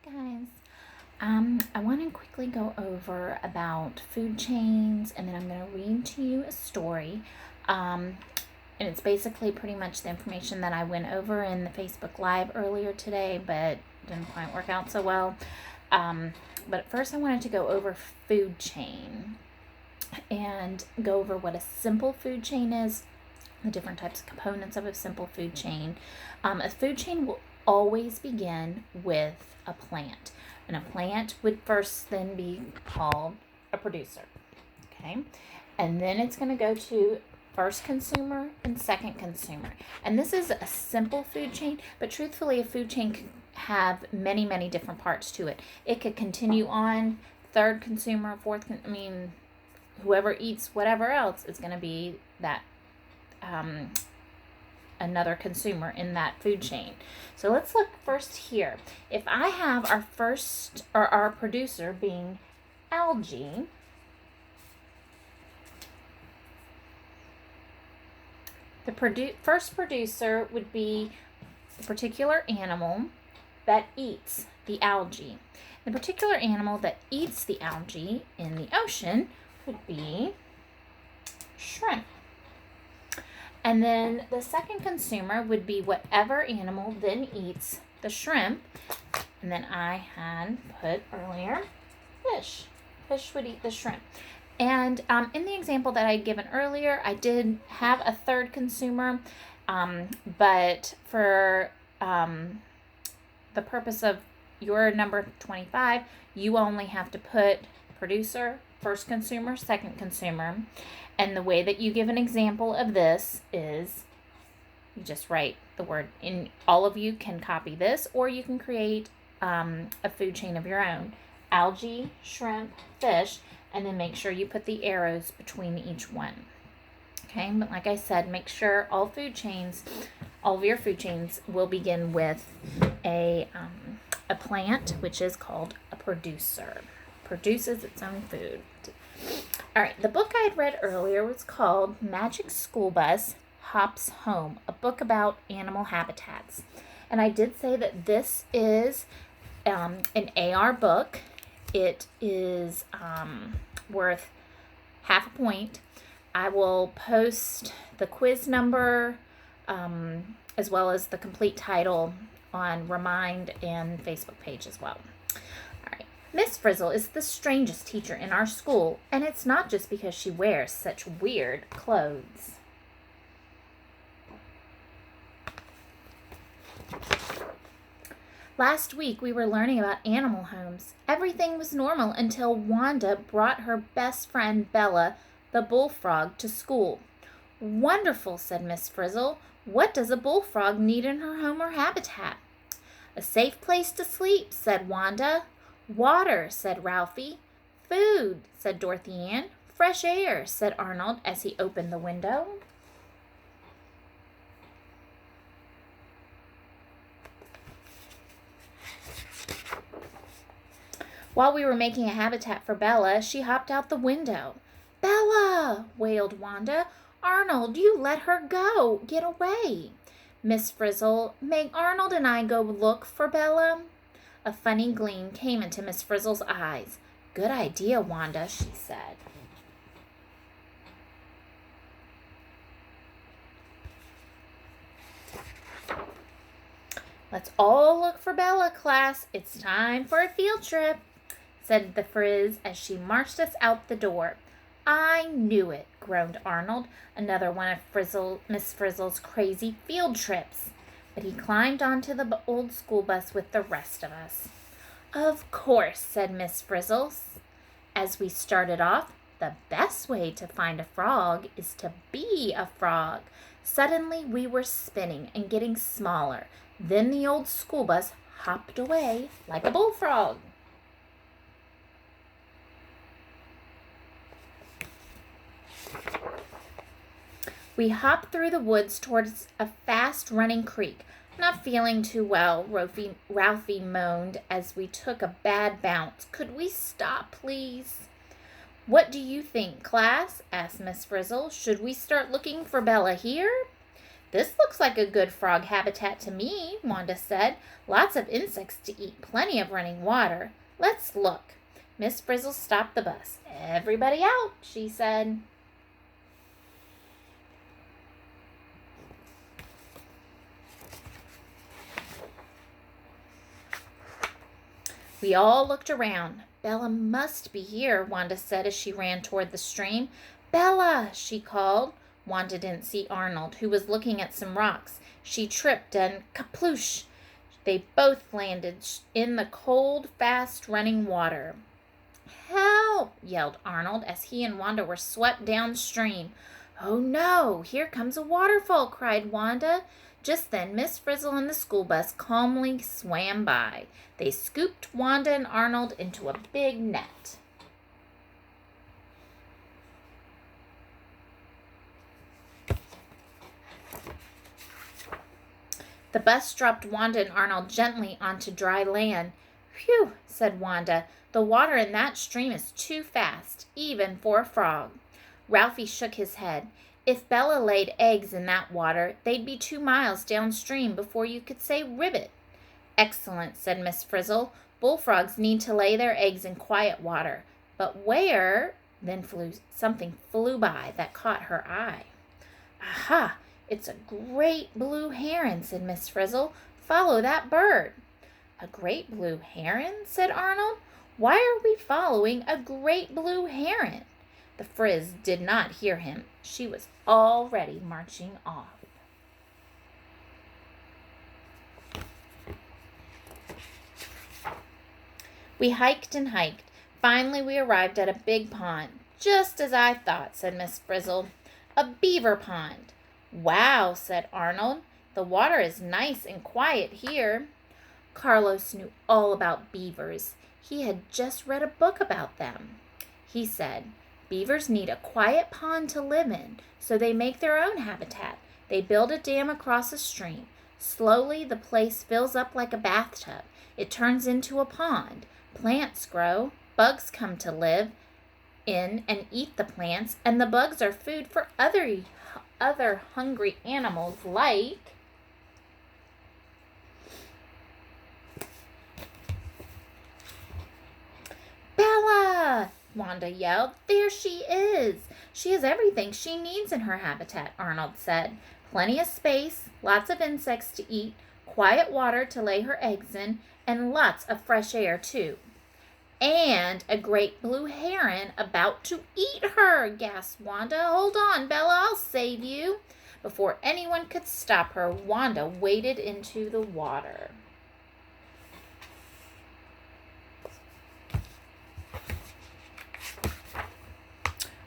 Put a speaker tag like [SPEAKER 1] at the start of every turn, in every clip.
[SPEAKER 1] Guys. I want to quickly go over about food chains, and then I'm going to read to you a story. And it's basically pretty much the information that I went over in the Facebook Live earlier today, but didn't quite work out so well. But first I wanted to go over food chain and go over what a simple food chain is, the different types of components of a simple food chain. A food chain will always begin with a plant. And a plant would first then be called a producer. Okay? And then it's going to go to first consumer and second consumer. And this is a simple food chain, but truthfully, a food chain can have many, many different parts to it. It could continue on third consumer, whoever eats whatever else is going to be that another consumer in that food chain. So let's look first here. If I have our producer being algae, the first producer would be the particular animal that eats the algae. The particular animal that eats the algae in the ocean would be shrimp. And then the second consumer would be whatever animal then eats the shrimp. And then I had put earlier fish. Fish would eat the shrimp. And in the example that I had given earlier, I did have a third consumer. But for the purpose of your number 25, you only have to put producer, first consumer, second consumer. And the way that you give an example of this is you just write the word. And all of you can copy this, or you can create a food chain of your own. Algae, shrimp, fish, and then make sure you put the arrows between each one. Okay, but like I said, make sure all of your food chains will begin with a plant, which is called a producer. Produces its own food. All right, the book I had read earlier was called Magic School Bus Hops Home, a book about animal habitats. And I did say that this is an AR book. It is worth half a point. I will post the quiz number as well as the complete title on Remind and Facebook page as well. Miss Frizzle is the strangest teacher in our school, and it's not just because she wears such weird clothes. Last week we were learning about animal homes. Everything was normal until Wanda brought her best friend Bella, the bullfrog, to school. Wonderful, said Miss Frizzle. What does a bullfrog need in her home or habitat? A safe place to sleep, said Wanda. Water, said Ralphie. Food, said Dorothy Ann. Fresh air, said Arnold as he opened the window. While we were making a habitat for Bella, she hopped out the window. Bella, wailed Wanda. Arnold, you let her go. Get away. Miss Frizzle, may Arnold and I go look for Bella? A funny gleam came into Miss Frizzle's eyes. Good idea, Wanda, she said. Let's all look for Bella, class. It's time for a field trip, said the Frizz as she marched us out the door. I knew it, groaned Arnold, another one of Miss Frizzle's crazy field trips. But he climbed onto the old school bus with the rest of us. Of course, said Miss Frizzle. As we started off, the best way to find a frog is to be a frog. Suddenly we were spinning and getting smaller. Then the old school bus hopped away like a bullfrog. We hopped through the woods towards a fast-running creek. Not feeling too well, Ralphie moaned as we took a bad bounce. Could we stop, please? What do you think, class? Asked Miss Frizzle. Should we start looking for Bella here? "This looks like a good frog habitat to me," Wanda said. "Lots of insects to eat, plenty of running water. Let's look." Miss Frizzle stopped the bus. "Everybody out," she said. We all looked around. "Bella must be here," Wanda said as she ran toward the stream. "Bella!" she called. Wanda didn't see Arnold, who was looking at some rocks. She tripped and kaploosh! They both landed in the cold, fast-running water. "Help!" yelled Arnold as he and Wanda were swept downstream. "Oh no, here comes a waterfall!" cried Wanda. Just then Miss Frizzle and the school bus calmly swam by. They scooped Wanda and Arnold into a big net. The bus dropped Wanda and Arnold gently onto dry land. "Phew," said Wanda. "The water in that stream is too fast, even for a frog." Ralphie shook his head. "If Bella laid eggs in that water, they'd be 2 miles downstream before you could say ribbit." "Excellent," said Miss Frizzle. "Bullfrogs need to lay their eggs in quiet water. But where—" Then something flew by that caught her eye. "Aha! It's a great blue heron," said Miss Frizzle. "Follow that bird." "A great blue heron?" said Arnold. "Why are we following a great blue heron?" The Frizz did not hear him. She was already marching off. We hiked and hiked. Finally, we arrived at a big pond. "Just as I thought," said Miss Frizzle. "A beaver pond." "Wow," said Arnold. "The water is nice and quiet here." Carlos knew all about beavers. He had just read a book about them. He said, "Beavers need a quiet pond to live in, so they make their own habitat. They build a dam across a stream. Slowly, the place fills up like a bathtub. It turns into a pond. Plants grow. Bugs come to live in and eat the plants, and the bugs are food for other hungry animals like..." "Bella!" Wanda yelled. "There she is! She has everything she needs in her habitat," Arnold said. "Plenty of space, lots of insects to eat, quiet water to lay her eggs in, and lots of fresh air, too." "And a great blue heron about to eat her," gasped Wanda. "Hold on, Bella, I'll save you." Before anyone could stop her, Wanda waded into the water.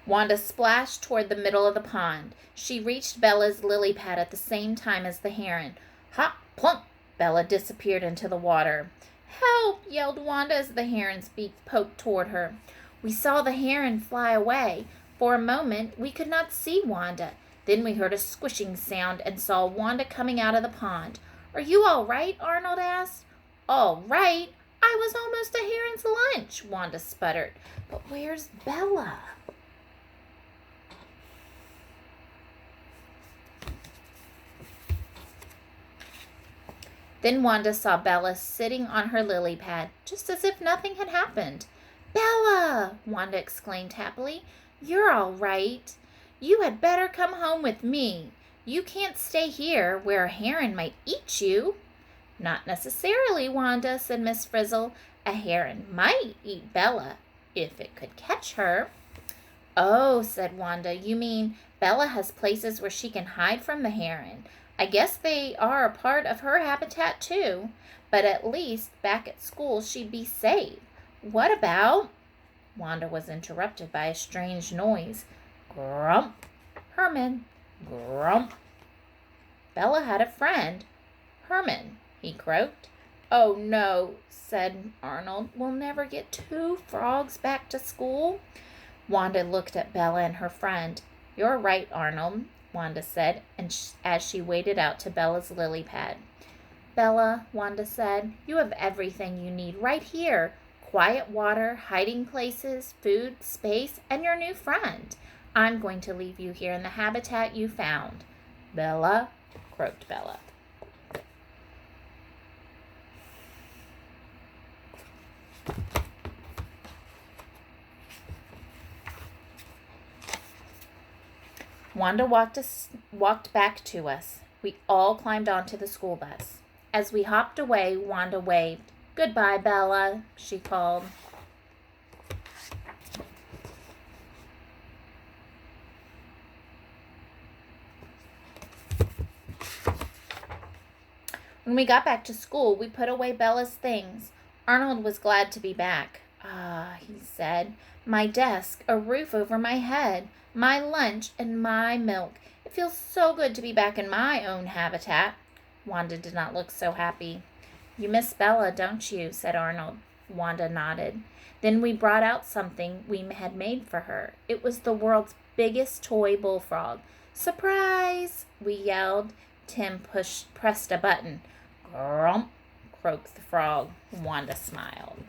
[SPEAKER 1] Wanda splashed toward the middle of the pond. She reached Bella's lily pad at the same time as the heron. Hop, plump! Bella disappeared into the water. "Help!" yelled Wanda as the heron's beak poked toward her. We saw the heron fly away. For a moment, we could not see Wanda. Then we heard a squishing sound and saw Wanda coming out of the pond. "Are you all right?" Arnold asked. "All right? I was almost a heron's lunch," Wanda sputtered. "But where's Bella?" Then Wanda saw Bella sitting on her lily pad, just as if nothing had happened. "Bella!" Wanda exclaimed happily. "You're all right. You had better come home with me. You can't stay here where a heron might eat you." "Not necessarily, Wanda," said Miss Frizzle. "A heron might eat Bella if it could catch her." "Oh," said Wanda, "you mean Bella has places where she can hide from the heron. I guess they are a part of her habitat, too. But at least back at school she'd be safe. What about—" Wanda was interrupted by a strange noise. Grump! Herman! Grump! Bella had a friend. "Herman," he croaked. "Oh, no," said Arnold. "We'll never get 2 frogs back to school." Wanda looked at Bella and her friend. "You're right, Arnold," Wanda said, and as she waded out to Bella's lily pad. "Bella," Wanda said, "you have everything you need right here. Quiet water, hiding places, food, space, and your new friend. I'm going to leave you here in the habitat you found. Bella, croaked Bella. Wanda walked back to us. We all climbed onto the school bus. As we hopped away, Wanda waved. "Goodbye, Bella," she called. When we got back to school, we put away Bella's things. Arnold was glad to be back. "Ah," he said, "my desk, a roof over my head, my lunch, and my milk. It feels so good to be back in my own habitat." Wanda did not look so happy. "You miss Bella, don't you?" said Arnold. Wanda nodded. Then we brought out something we had made for her. It was the world's biggest toy bullfrog. "Surprise!" we yelled. Tim pressed a button. "Grump," croaked the frog. Wanda smiled.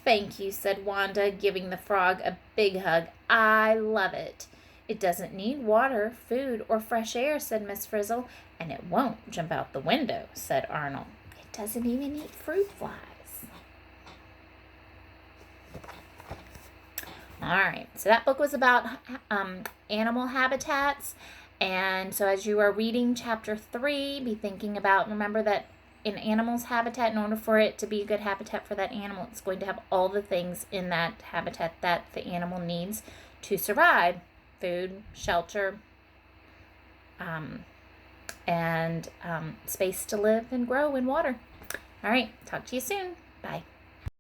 [SPEAKER 1] "Thank you," said Wanda, giving the frog a big hug. "I love it." "It doesn't need water, food, or fresh air," said Miss Frizzle. "And it won't jump out the window," said Arnold. "It doesn't even eat fruit flies." All right, so that book was about animal habitats. And so as you are reading chapter 3, be thinking about, remember that in animal's habitat, in order for it to be a good habitat for that animal, it's going to have all the things in that habitat that the animal needs to survive. Food, shelter, and space to live and grow, and water. All right, talk to you soon. Bye.